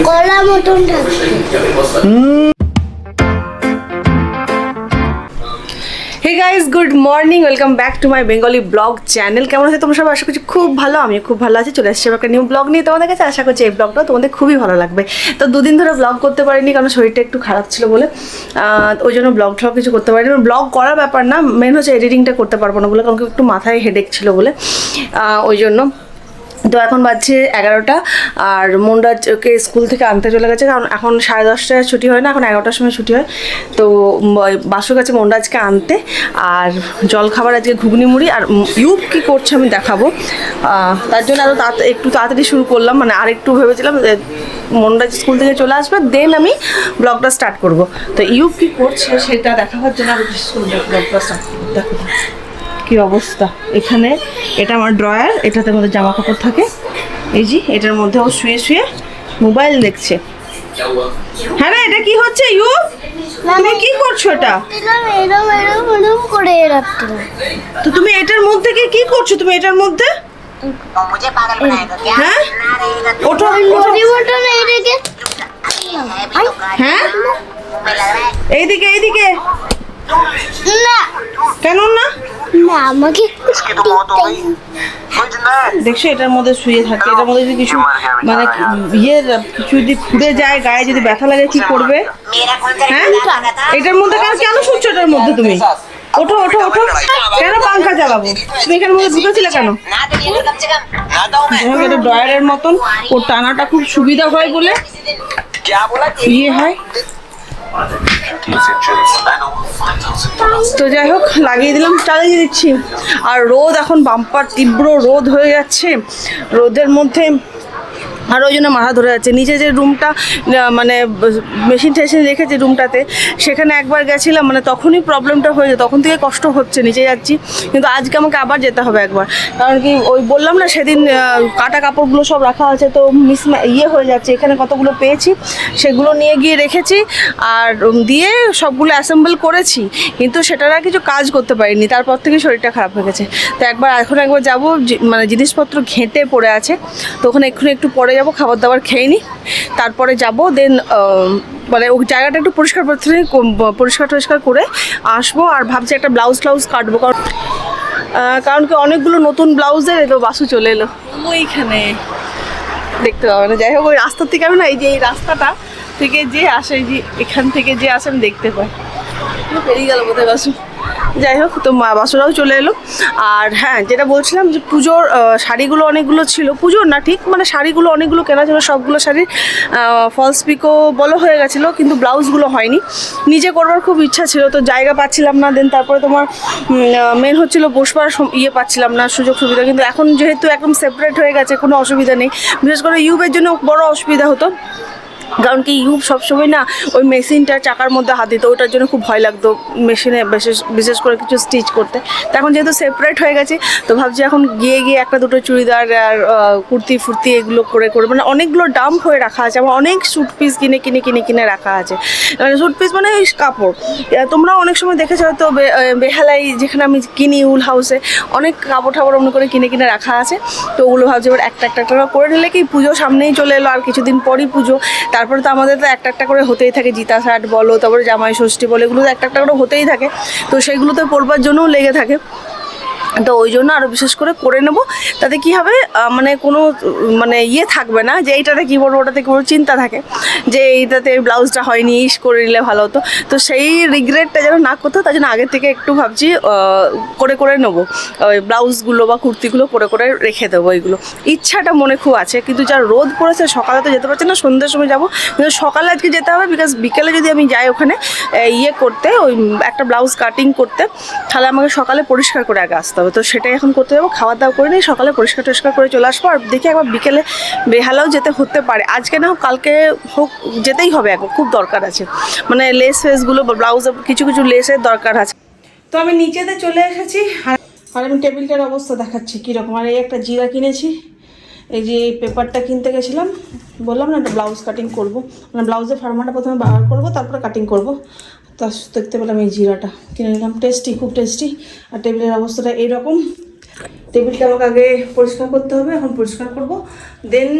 কলা মতন থাকবে। Hey guys, good morning, welcome back to my Bengali blog channel. কেমন আছে তোমরা সবাই? আশা করছি খুব ভালো। আমি খুব ভালো আছি। চলে আসছি একটা নিউ ব্লগ নিয়ে তোমাদের কাছে। আশা করছি এই ব্লগটাও তোমাদের খুবই ভালো লাগবে। তো দুদিন ধরে ব্লগ করতে পারিনি, কারণ শরীরটা একটু খারাপ ছিল বলে। ওই জন্য ব্লগ ঠগ কিছু করতে পারিনি। ব্লগ করার ব্যাপার না, মেন হচ্ছে এডিটিংটা করতে পারবো না বলে, কারণ একটু মাথায় হেডেক ছিল বলে, ওই জন্য। তো এখন বাজছে 11টা, আর মুন্ডাকে স্কুল থেকে আনতে চলে গেছে, কারণ এখন 10:30টায় ছুটি হয় না, এখন 11টার সময় ছুটি হয়। তো বাসু গেছে মুন্ডা আজকে আনতে, আর জল খাবার আজকে ঘুগনি মুড়ি। আর ইউব কী করছে আমি দেখাবো, তার জন্য আরও একটু তাড়াতাড়ি শুরু করলাম। মানে আর একটু ভেবেছিলাম যে মুন্ডা স্কুল থেকে চলে আসবে, দেন আমি ব্লগটা স্টার্ট করব। তো ইউব কী করছে সেটা দেখাবার জন্য আমি ব্লগটা স্টার্ট করবো। দেখো কি অবস্থা এখানে। এটা আমার ড্রয়ার, এটাতে মধ্যে জামা কাপড় থাকে। এই যে এটার মধ্যে ও শুয়ে শুয়ে মোবাইল দেখছে। হ্যাঁ রে, এটা কি হচ্ছে ইউ? তুমি কি করছো এটা? এরম করে রাখছিলাম। তো তুমি এটার মধ্যে কি করছো? তুমি এটার মধ্যে হ্যাঁ ওঠো হ্যাঁ, এইদিকে এইদিকে। না কেন না? না, আমাকে দেখছো এটার মধ্যে শুয়ে থাকে। এটার মধ্যে যদি কিছু মানে কিছু যদি ফুটে যায়, গায়ে যদি ব্যথা লাগে, কি করবে? হ্যাঁ, এটার মধ্যে কেন শুচ্ছ? এটার মধ্যে তুমি ওঠো ওঠো ওঠো। কেন পাংখা চালাবো? তুমি এখানের মধ্যে ঢুকেছিলে কেন? এটা ড্রয়ারের মতন, ওর টানাটা খুব সুবিধা হয় বলে ইয়ে হয়। তো যাই হোক, লাগিয়ে দিলাম, চালিয়ে দিচ্ছি। আর রোদ এখন বাম্পার তীব্র রোদ হয়ে যাচ্ছে। রোদের মধ্যে আর ওই জন্য মাথা ধরে যাচ্ছে। নিচে যে রুমটা মানে মেশিন টেশিন রেখেছে রুমটাতে, সেখানে একবার গেছিলাম, মানে তখনই প্রবলেমটা হয়েছে, তখন থেকে কষ্ট হচ্ছে, নিচে যাচ্ছি। কিন্তু আজকে আমাকে আবার যেতে হবে একবার, কারণ কি ওই বললাম না সেদিন কাটা কাপড়গুলো সব রাখা আছে, তো হয়ে যাচ্ছে। এখানে কতগুলো পেয়েছি, সেগুলো নিয়ে গিয়ে রেখেছি, আর দিয়ে সবগুলো অ্যাসেম্বল করেছি, কিন্তু সেটার আর কিছু কাজ করতে পারিনি। তারপর থেকে শরীরটা খারাপ হয়ে গেছে। তো একবার যাবো, মানে জিনিসপত্র ঘেঁটে পড়ে আছে, তো ওখানে এক্ষুনি একটু পরে যাবো, খাবার দাবার খেয়ে নিই, তারপরে যাবো। দেন মানে ওই জায়গাটা একটু পরিষ্কার টরিষ্কার করে আসবো। আর ভাবছি একটা ব্লাউজ কাটবো, কারণ কি অনেকগুলো নতুন ব্লাউজের তো বাসু চলে এলো ওইখানে, দেখতে পাবে না। যাই হোক, ওই রাস্তার থেকে আমি না, এই যে এই রাস্তাটা থেকে যে আসে, এই যে এখান থেকে যে আসে আমি দেখতে পাই। পেরিয়ে গেল বোধহয় বাসু। যাই হোক, তো বাসুরাও চলে এলো। আর হ্যাঁ, যেটা বলছিলাম যে পুজোর শাড়িগুলো অনেকগুলো ছিল, পুজোর না ঠিক, মানে শাড়িগুলো অনেকগুলো কেনা ছিল। সবগুলো শাড়ির ফলস পিকো বলো হয়ে গেছিলো, কিন্তু ব্লাউজগুলো হয়নি। নিজে করবার খুব ইচ্ছা ছিল, তো জায়গা পাচ্ছিলাম না। দেন তারপরে তোমার মেন হচ্ছিলো বসবার পাচ্ছিলাম না, সুযোগ সুবিধা। কিন্তু এখন যেহেতু একদম সেপারেট হয়ে গেছে, কোনো অসুবিধা নেই। বিশেষ করে ইউবের জন্য বড় অসুবিধা হতো, কারণ কি ইউব সবসময় না ওই মেশিনটা চাকার মধ্যে হাত দিত, ওটার জন্য খুব ভয় লাগতো মেশিনে বিশেষ করে কিছু স্টিচ করতে। তো এখন যেহেতু সেপারেট হয়ে গেছে, তো ভাবছি এখন গিয়ে একটা দুটো চুড়িদার আর কুর্তি ফুর্তি এগুলো করে মানে অনেকগুলো ডাম্প হয়ে রাখা আছে। আমার অনেক স্যুট পিস কিনে রাখা আছে। মানে স্যুট পিস মানে ওই কাপড়, তোমরা অনেক সময় দেখেছো হয়তো বেহালাই, যেখানে আমি কিনি উল হাউসে, অনেক কাপড় ঠাপড় অমনি করে কিনে রাখা আছে। তো ওগুলো ভাবছি এবার একটা করে নিলে কি, পুজো সামনেই চলে এলো, আর কিছুদিন পরই পুজো। তারপরে তো আমাদের তো একটা করে হতেই থাকে, জিতা শার্ট বলো, তারপরে জামাই ষষ্ঠী বলো, এগুলো তো একটা করে হতেই থাকে। তো সেইগুলো তো পরবার জন্যও লেগে থাকে। তো ওই জন্য আরও বিশেষ করে নেবো। তাতে কী হবে, মানে কোনো মানে থাকবে না যে এইটাতে কী বলবো, ওটাতে কী বলবো, চিন্তা থাকে যে এইটাতে ব্লাউজটা হয়নি, করে নিলে ভালো হতো। তো সেই রিগ্রেটটা যেন না করতে, তার জন্য আগের থেকে একটু ভাবছি করে নেবো ওই ব্লাউজগুলো বা কুর্তিগুলো করে রেখে দেবো। এইগুলো ইচ্ছাটা মনে খুব আছে, কিন্তু যা রোদ পড়েছে, সকালে তো যেতে পারছি না, সন্ধ্যের সময় যাবো। কিন্তু সকালে আজকে যেতে হবে, বিকজ বিকেলে যদি আমি যাই ওখানে করতে, ওই একটা ব্লাউজ কাটিং করতে, তাহলে আমাকে সকালে পরিষ্কার করে আগে আসতে হবে। তো সেটাই এখন করতে যাবো। খাওয়া দাওয়া করে নিই, সকালে পরিষ্কার টরিষ্কার করে চলে আসবো। আর দেখি একবার বিকেলে বেহালাও যেতে হতে পারে, আজকে না হোক কালকে হোক, যেতেই হবে। এখন খুব দরকার আছে, মানে লেস ফেসগুলো বা ব্লাউজে কিছু লেসের দরকার আছে। তো আমি নিচেতে চলে এসেছি, আর আমি টেবিলটার অবস্থা দেখাচ্ছি কীরকম। আর এই একটা জিরা কিনেছি, এই যে এই পেপারটা কিনতে গেছিলাম, বললাম না একটা ব্লাউজ কাটিং করবো, মানে ব্লাউজের ফার্মাটা প্রথমে বার করবো, তারপরে কাটিং করবো। তা দেখতে পেলাম এই জিরাটা কিনে নিলাম, টেস্টি, খুব টেস্টি। আর টেবিলের অবস্থাটা এইরকম। টেবিলটা আমাকে আগে পরিষ্কার করতে হবে, এখন পরিষ্কার করবো, দেন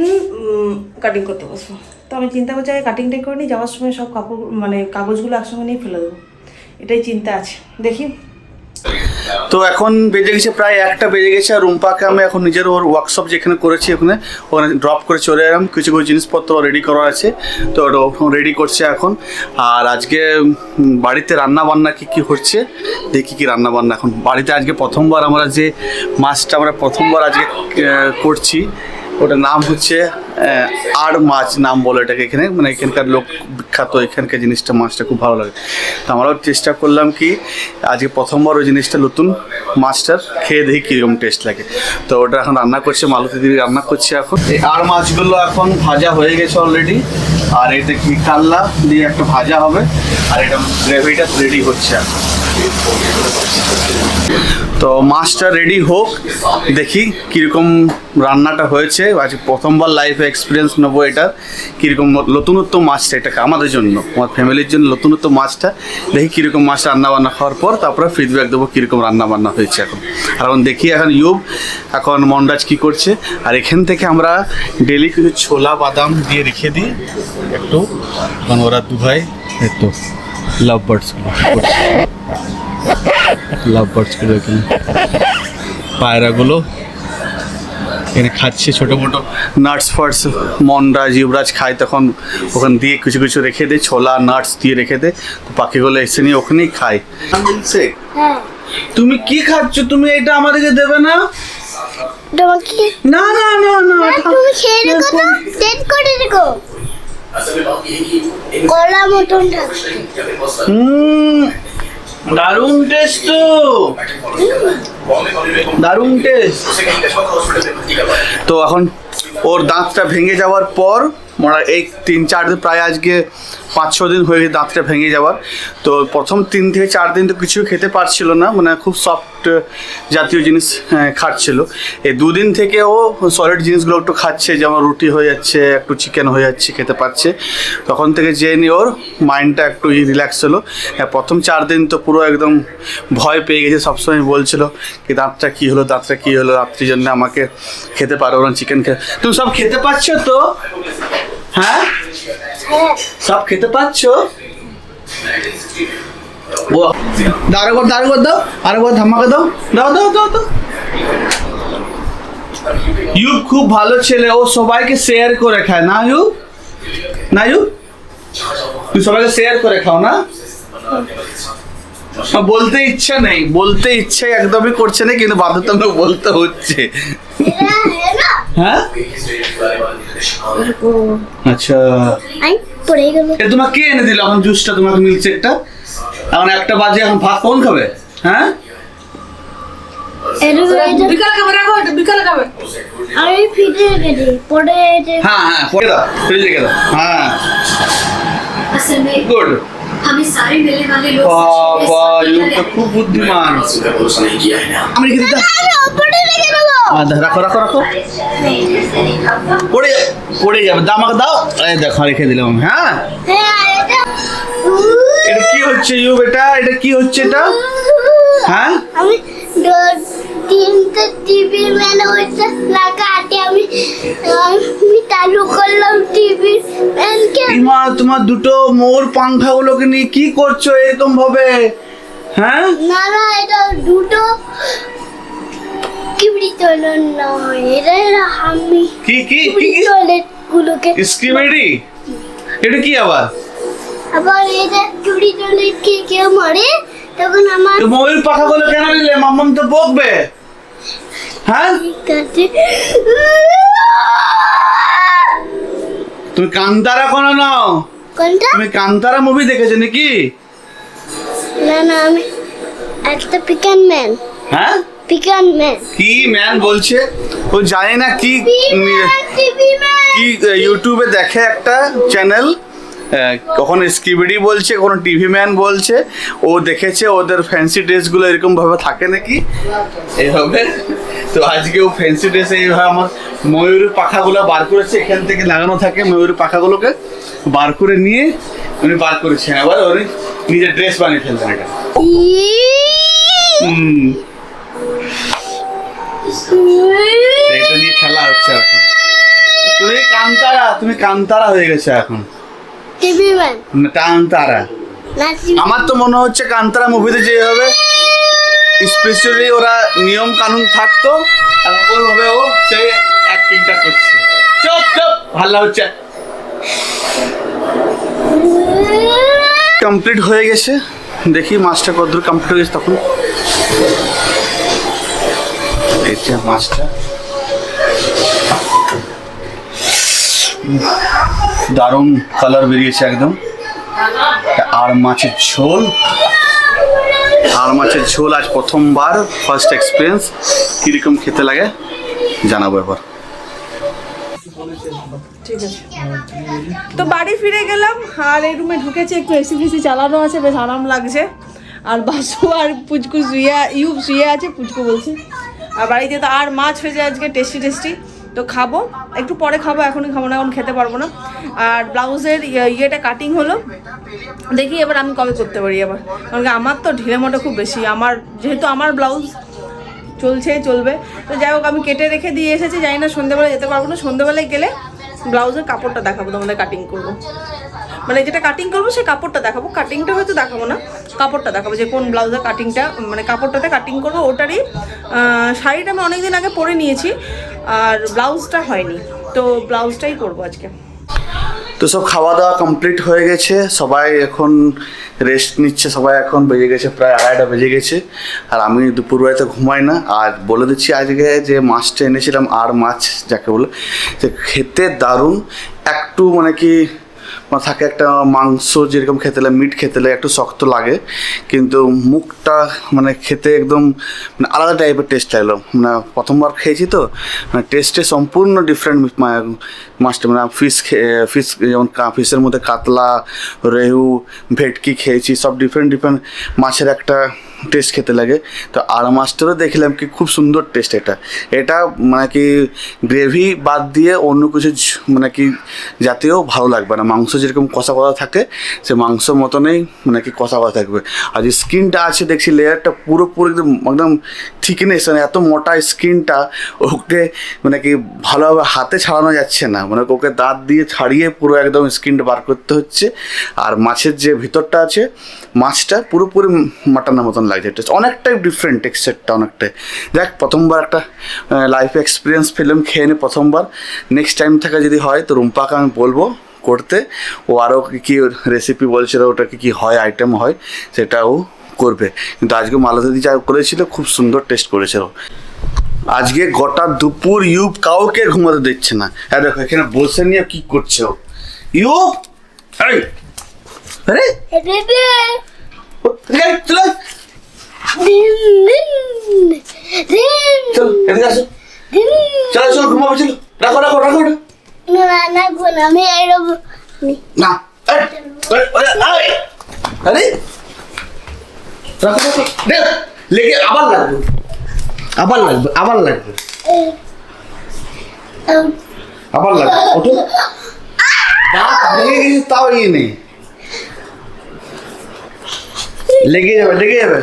কাটিং করতে বসবো। তো আমি চিন্তা করছি আগে কাটিংটাই করে নিই, যাওয়ার সময় সব কাপড় মানে কাগজগুলো একসঙ্গে নিয়ে ফেলে দেবো, এটাই চিন্তা আছে, দেখি। তো এখন বেজে গেছে প্রায় 1টা বেজে গেছে, আর রুম্পাকে আমি এখন নিজের ওর ওয়ার্কশপ যেখানে করেছি ওখানে ড্রপ করে চলে এলাম। কিছু কিছু জিনিসপত্র রেডি করা আছে, তো ওটা রেডি করছে এখন। আর আজকে বাড়িতে রান্না বান্না কী হচ্ছে দেখি, কি রান্না বান্না এখন বাড়িতে আজকে প্রথমবার আমরা যে মাছটা আমরা প্রথমবার আজকে করছি, ওটার নাম হচ্ছে আর মাছ নাম বলে এটাকে এখানে, মানে এখানকার লোক বিখ্যাত, এখানকার জিনিসটা মাছটা খুব ভালো লাগে। তো আমরাও চেষ্টা করলাম কি আজকে প্রথমবার ওই জিনিসটা নতুন মাছটার খেয়ে দেখি কীরকম টেস্ট লাগে। তো ওটা এখন রান্না করছে, মালতী দিদি রান্না করছে এখন। এই আর মাছগুলো এখন ভাজা হয়ে গেছে অলরেডি, আর এটা কি কাল্লা দিয়ে একটা ভাজা হবে, আর এটা গ্রেভিটা রেডি হচ্ছে এখন। তো মাছটা রেডি হোক, দেখি কীরকম রান্নাটা হয়েছে। আজ প্রথমবার লাইফে এক্সপিরিয়েন্স নেবো এটা, কীরকম নতুনত্ব মাছটা, এটাকে আমাদের জন্য আমার ফ্যামিলির জন্য নতুনত্ব মাছটা, দেখি কীরকম মাছ রান্নাবান্না খাওয়ার পর তারপরে ফিডব্যাক দেবো কীরকম রান্নাবান্না হয়েছে এখন। আর এখন দেখি এখন ইউব এখন মন্ডাজ কী করছে। আর এখান থেকে আমরা ডেলি কিছু ছোলা বাদাম দিয়ে রেখে দিই একটু, কারণ ওরা দু ভাই একটু লাভ বার্ডসগুলো এখানে পায়রাগুলো এখানে খাচ্ছে, ছোটো মোটো নাটস ফাটস মন্ডাজ ইউবরাজ খায়, তখন ওখান দিয়ে কিছু কিছু রেখে দেয়, ছোলা নাটস দিয়ে রেখে দেয়, তো পাখিগুলো এসে নিয়ে ওখানেই খায়। হ্যাঁ তুমি কি খাচ্ছ? তুমি এটা আমাদেরকে দেবে না? তোমাকে না না না না, তুমি খেয়ে রেখো তো, সেট করে রেখো, কলা মতন থাকছে। দারুণ টেস্ট, তো দারুণ টেস্ট। তো এখন ওর দাঁতটা ভেঙে যাওয়ার পর এই 3-4 দিন, প্রায় আজকে 5-6 দিন হয়ে গেছে দাঁতটা ভেঙে যাওয়ার। তো প্রথম 3 থেকে 4 দিন তো কিছু খেতে পারছিল না, মানে খুব সফট জাতীয় জিনিস খাচ্ছিল। এই 2 দিন থেকে ও সলিড জিনিসগুলো একটু খাচ্ছে, যেমন রুটি হয়ে যাচ্ছে, একটু চিকেন হয়ে যাচ্ছে, খেতে পাচ্ছে। তখন থেকে যে নিয়ে ওর মাইন্ডটা একটু রিল্যাক্স হলো। প্রথম 4 দিন তো পুরো একদম ভয় পেয়ে গেছে, সবসময় বলছিল কি দাঁতটা কী হলো, দাঁতটা কী হলো, রাত্রির জন্য আমাকে খেতে পারো না, চিকেন তুমি সব খেতে পারছো তো? হ্যাঁ সব খেতে পাচ্ছো? আরেকবার দাও, আরেকবার ধামাকা দাও, দাও দাও দাও দাও। ইউব খুব ভালো ছেলে, ও সবাইকে শেয়ার করে খায় না ইউব? না ইউব, তুই সবাইকে শেয়ার করে খাও না? বলতে ইচ্ছা নেই, বলতে ইচ্ছে একদমই করছে না, কিন্তু বাধ্যতামূলক বলতে হচ্ছে। হ্যাঁ আচ্ছা, পড়ে গেল। তোমাকে কে এনে দিল এখন জুসটা, তোমাকে মিলছে একটা? এখন 1টা বাজে, এখন ভাত কোন খাবে? হ্যাঁ বিকালে খাবে, রাখো এটা বিকালে খাবে। আমি ফ্রিজে রেখে দিই, পরে হ্যাঁ হ্যাঁ পরে দাও, ফ্রিজে রেখে দাও। হ্যাঁ असल में গুড। हमें सारे मिलने वाले लोग বাবা ইউ তো খুব বুদ্ধিমান। আমি রেখে দিতাম, পরে রেখে দেবো। রাখো রাখো রাখো, পড়ে যাবে, দাও আমাকে দাও। এই দেখো রেখে দিলাম। হ্যাঁ হ্যাঁ এটা কি হচ্ছে ইউ, এটা কি হচ্ছে এটা? হ্যাঁ আমি 3টে টিভি ম্যান হয়েছে না কাটে, আমি চালু করলাম টিভি ম্যানকে। ইমা তোমার দুটো মোর পাংখাগুলোকে নিয়ে কি করছো এরকম ভাবে? হ্যাঁ না না, এটা দুটো কিবড়ি চলন নয়, এটা আমি কি কি টয়লেট গুলোকে স্ক্রিমেডি, এটা কি আবার? আবার এটা কিবড়ি টয়লেট কে কেউ মারে তখন আমার তো ময়ূর পাখাগুলো কেন নিলে? মাম্মাম তো বকবে। হ্যাঁ কাছে তুমি কান্তারা কোনো নাও? কোনটা? তুমি কান্তারা মুভি দেখেছো নাকি? না না, আমি একটা পিকান ম্যান। হ্যাঁ পিকান ম্যান, কি ম্যান বলছে ও, জানে না কি টিভি ম্যান। কি ইউটিউবে দেখে একটা চ্যানেল, কখনো স্কিবিডি বলছে, কখনো টিভি ম্যান বলছে। ও দেখেছে ওদের ফ্যান্সি ড্রেসগুলো এরকম ভাবে থাকে নাকি এইভাবে। তো আজকে ও ফ্যান্সি ড্রেসে এইভাবে আমার ময়ূরের পাখাগুলো বার করেছে, এখান থেকে লাগানো থাকে ময়ূরের পাখাগুলোকে বার করে নিয়ে উনি বার করেছেন, আবার উনি নিজের ড্রেস বানিয়ে ফেলতেন এটা। এটা নিয়ে খেলা হচ্ছে এখন। তুমি কান্তারা হয়ে গেছে এখন, টিভি ম্যান কান্তারা। না TV আমার তো মনে হচ্ছে কান্তারা মুভিতে যেভাবে স্পেশালি ওরা নিয়ম কানুন থাকতো, ওইভাবে ও সেই অ্যাক্টিংটা করছে। চুপ চুপ, ভালো হচ্ছে। কমপ্লিট হয়ে গেছে, দেখি মাছটা কতদূর কমপ্লিট হয়ে গেছে তখন। এই যে মাছটা দারুণ কালার বেরিয়েছে একদম। আর মাছের ঝোল, আজ প্রথমবার, ফার্স্ট এক্সপিরিয়েন্স। কিরকম খেতে লাগে জানাবো এবার। ঠিক আছে, তো বাড়ি ফিরে গেলাম আর এই রুমে ঢুকেছি, একটু এসি ফেসি চালানো আছে, বেশ আরাম লাগছে। আর বাসু আর পুচকু শুয়ে আছে, পুচকু বলছি। আর বাড়িতে তো আর মাছ হয়েছে আজকে, টেস্টি। তো খাবো, একটু পরে খাবো, এখনই খাবো না, এখন খেতে পারবো না। আর ব্লাউজের ইয়েটা কাটিং হলো, দেখি এবার আমি কবে করতে পারি আবার, কারণ কি আমার তো ঢিলেমোটা খুব বেশি। যেহেতু আমার ব্লাউজ চলবে, তো যাই হোক আমি কেটে রেখে দিয়ে এসেছি। জানি না সন্ধ্যেবেলা যেতে পারবো না, সন্ধ্যেবেলায় গেলে ব্লাউজের কাপড়টা দেখাবো তোমাদের, কাটিং করবো, মানে যেটা কাটিং করবো সেই কাপড়টা দেখাবো। কাটিংটা হয়তো দেখাবো না, কাপড়টা দেখাবো, যে কোন ব্লাউজের কাটিংটা, মানে কাপড়টাতে কাটিং করবো। ওটারই শাড়িটা আমি অনেকদিন আগে পরে নিয়েছি, আর ব্লাউজটা হয়নি, তো ব্লাউজটাই করবো আজকে। তো সব খাওয়া দাওয়া কমপ্লিট হয়ে গেছে, সবাই এখন রেস্ট নিচ্ছে। সবাই এখন বেজে গেছে প্রায় 2:30 বেজে গেছে। আর আমি দুপুরবেলাতে ঘুমাই না। আর বলে দিচ্ছি আজকে যে মাছটা এনেছিলাম, আর মাছ যাকে বলে, যে খেতে দারুণ। একটু মানে কি থাকে একটা মাংস যেরকম খেতে লাগে, মিট খেতে লাগে একটু শক্ত লাগে, কিন্তু মুখটা মানে খেতে একদম মানে আলাদা টাইপের টেস্ট লাগলো। মানে প্রথমবার খেয়েছি তো, মানে টেস্টে সম্পূর্ণ ডিফারেন্ট। মাছটা মানে ফিশ যেমন ফিশের মধ্যে কাতলা, রেহু, ভেটকি খেয়েছি, সব ডিফারেন্ট মাছের একটা টেস্ট খেতে লাগে। তো আর মাছটারও দেখলাম কি খুব সুন্দর টেস্ট। এটা মানে কি গ্রেভি বাদ দিয়ে অন্য কিছু মানে কি জাতীয় ভালো লাগবে না। মাংস যেরকম কষা থাকে, সে মাংস মতনই মানে কি কষা থাকবে। আর যে স্কিনটা আছে দেখছি লেয়ারটা পুরোপুরি একদম থিকনেস, মানে এত মোটা স্কিনটা, ওকে মানে কি ভালোভাবে হাতে ছাড়ানো যাচ্ছে না, মানে ওকে দাঁত দিয়ে ছাড়িয়ে পুরো একদম স্কিনটা বার করতে হচ্ছে। আর মাছের যে ভিতরটা আছে, মাছটা পুরোপুরি মাটনের মতন লাগছে। টেস্ট অনেকটাই ডিফারেন্ট, টেক্সচারটা অনেকটাই। দেখ, প্রথমবার একটা লাইফ এক্সপিরিয়েন্স ফিল্ম খেয়ে নি প্রথমবার। নেক্সট টাইম থেকে যদি হয় তো রুম্পাকে আমি বলবো করতে। ও আরও কী রেসিপি বলছিল, ওটা কী হয় আইটেম হয় সেটাও করবে। কিন্তু আজকে মালাদি যা করেছিল খুব সুন্দর টেস্ট করেছিল। আজকে গোটা দুপুর ইউব কাউকে ঘুমাতে দিচ্ছে না। হ্যাঁ দেখো এখানে বসে নিয়ে কি করছে ও। ইউব, আরে চলো এদিকে আসো, চলো ঘুমাবো, চলো রাখো আমি না। আরে রাখো লেগে আবার লাগবে ওঠো। দাঁত ভেঙে গেছে তাও ইয়ে নেই, লেগে যাবে